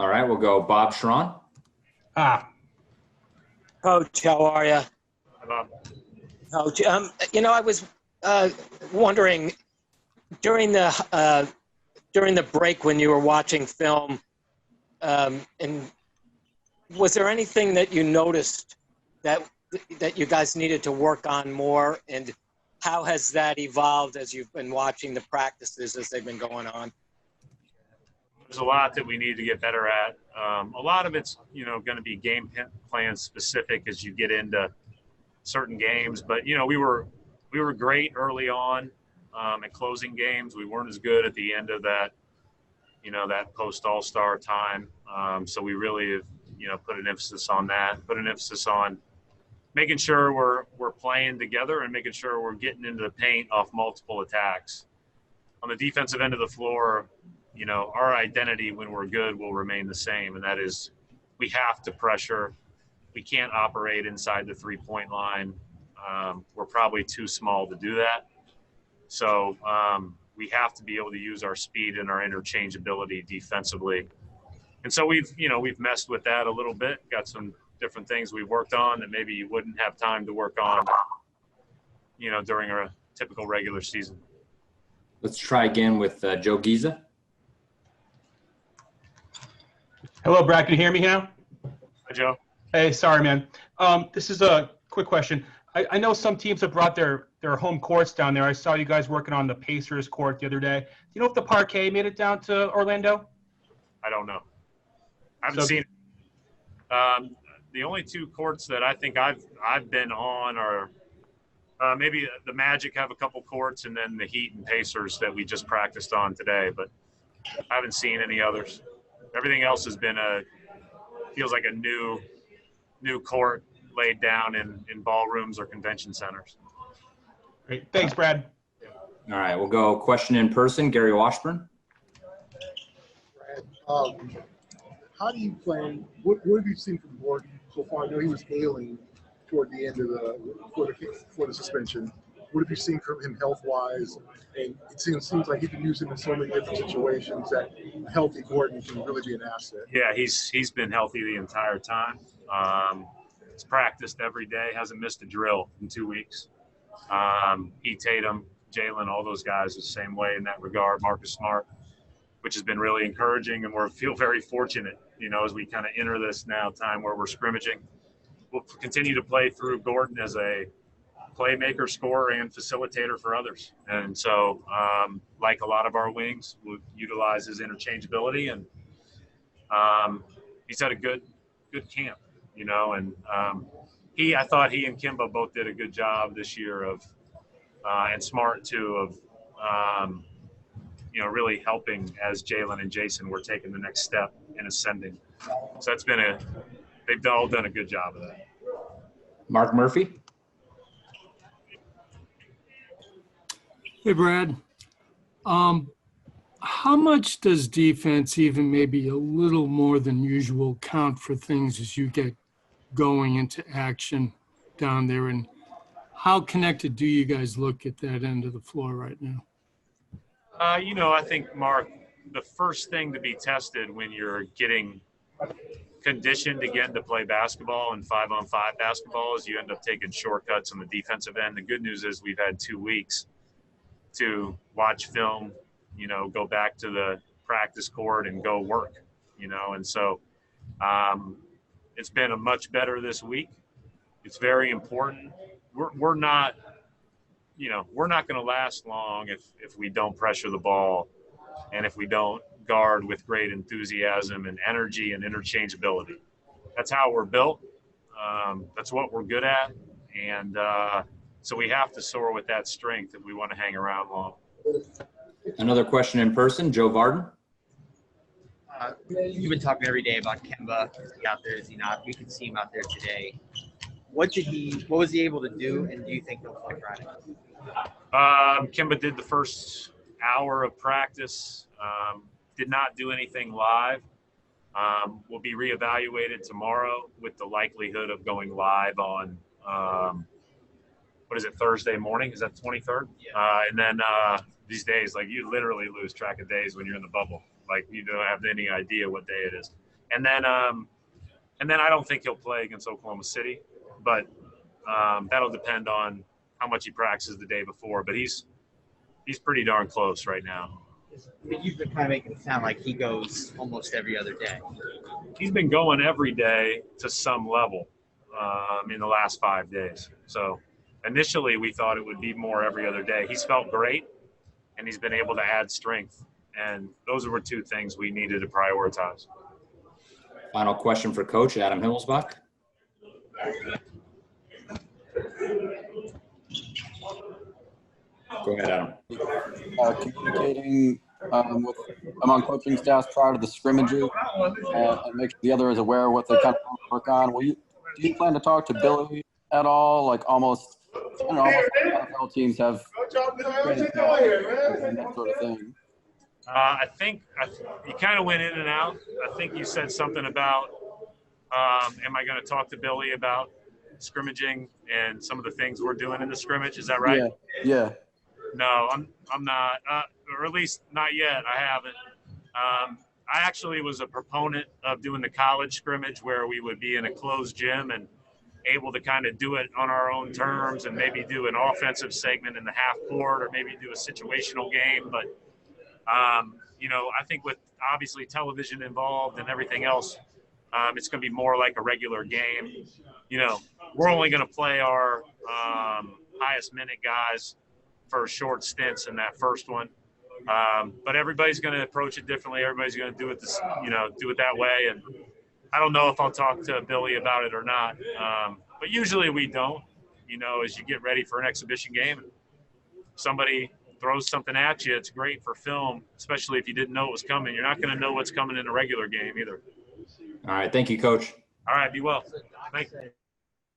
All right, we'll go Bob Schron. Coach, how are you? Hi, Bob. Coach, I was wondering during the break when you were watching film, and was there anything that you noticed that you guys needed to work on more, and how has that evolved as you've been watching the practices as they've been going on? There's a lot that we need to get better at. A lot of it's, going to be game plan specific as you get into certain games. But, we were great early on at closing games. We weren't as good at the end of that, that post All-Star time. So we really have, put an emphasis on that, put an emphasis on making sure we're playing together and making sure we're getting into the paint off multiple attacks. On the defensive end of the floor, our identity when we're good will remain the same, and that is we have to pressure. We can't operate inside the three-point line. We're probably too small to do that. So we have to be able to use our speed and our interchangeability defensively. And so we've messed with that a little bit, got some different things we worked on that maybe you wouldn't have time to work on, during a typical regular season. Let's try again with Joe Giza. Hello, Brad. Can you hear me now? Hi, Joe. Hey, sorry, man. This is a quick question. I know some teams have brought their home courts down there. I saw you guys working on the Pacers court the other day. Do you know if the parquet made it down to Orlando? I don't know. I haven't seen it. The only two courts that I think I've been on are maybe the Magic have a couple courts, and then the Heat and Pacers that we just practiced on today. But I haven't seen any others. Everything else has been feels like a new court laid down in ballrooms or convention centers. Great. Thanks, Brad. All right, we'll go question in person. Gary Washburn. Brad, how do you plan? What have you seen from Gordon so far? I know he was ailing toward the end of for the suspension. What have you seen from him health-wise? And it seems like he can use him in so many different situations that a healthy Gordon can really be an asset. Yeah, he's been healthy the entire time. He's practiced every day, hasn't missed a drill in 2 weeks. Tatum, Jalen, all those guys are the same way in that regard. Marcus Smart, which has been really encouraging, and we feel very fortunate, as we kind of enter this now time where we're scrimmaging. We'll continue to play through Gordon as a playmaker, scorer, and facilitator for others. And so, like a lot of our wings, we'll utilize his interchangeability. And he's had a good camp, and I thought he and Kemba both did a good job this year of, and Smart too, of, really helping as Jalen and Jason were taking the next step in ascending. So they've all done a good job of that. Mark Murphy. Hey, Brad. How much does defense, even maybe a little more than usual, count for things as you get going into action down there? And how connected do you guys look at that end of the floor right now? I think, Mark, the first thing to be tested when you're getting conditioned again to play basketball and 5-on-5 basketball is you end up taking shortcuts on the defensive end. The good news is we've had 2 weeks to watch film, go back to the practice court and go work, and so it's been a much better this week. It's very important. We're not going to last long if we don't pressure the ball and if we don't guard with great enthusiasm and energy and interchangeability. That's how we're built. That's what we're good at. And so we have to soar with that strength if we want to hang around long. Another question in person, Joe Varden. You've been talking every day about Kemba. Is he out there? Is he not? We can see him out there today. What was he able to do, and do you think he'll stick around? Kemba did the first hour of practice, did not do anything live. Will be reevaluated tomorrow with the likelihood of going live on, Thursday morning? Is that the 23rd? Yeah. And then these days, you literally lose track of days when you're in the bubble. You don't have any idea what day it is. And then I don't think he'll play against Oklahoma City, but that'll depend on how much he practices the day before. But he's pretty darn close right now. But you've been kind of making it sound like he goes almost every other day. He's been going every day to some level in the last 5 days. So initially we thought it would be more every other day. He's felt great, and he's been able to add strength. And those were two things we needed to prioritize. Final question for Coach Adam Himmelsbach. Go ahead, Adam. Communicating among coaching staffs prior to the scrimmages and make sure the other is aware of what they kind of work on. Do you plan to talk to Billy at all? Like almost NFL teams have and that sort of thing. I think you kind of went in and out. I think you said something about, am I going to talk to Billy about scrimmaging and some of the things we're doing in the scrimmage? Is that right? Yeah. No, I'm not, or at least not yet. I haven't. I actually was a proponent of doing the college scrimmage where we would be in a closed gym and able to kind of do it on our own terms and maybe do an offensive segment in the half court or maybe do a situational game. But, I think with obviously television involved and everything else, it's going to be more like a regular game. We're only going to play our highest minute guys for short stints in that first one. But everybody's going to approach it differently. Everybody's going to do it that way. And I don't know if I'll talk to Billy about it or not. But usually we don't, as you get ready for an exhibition game, somebody throws something at you. It's great for film, especially if you didn't know it was coming. You're not going to know what's coming in a regular game either. All right. Thank you, Coach. All right. Be well. Thanks.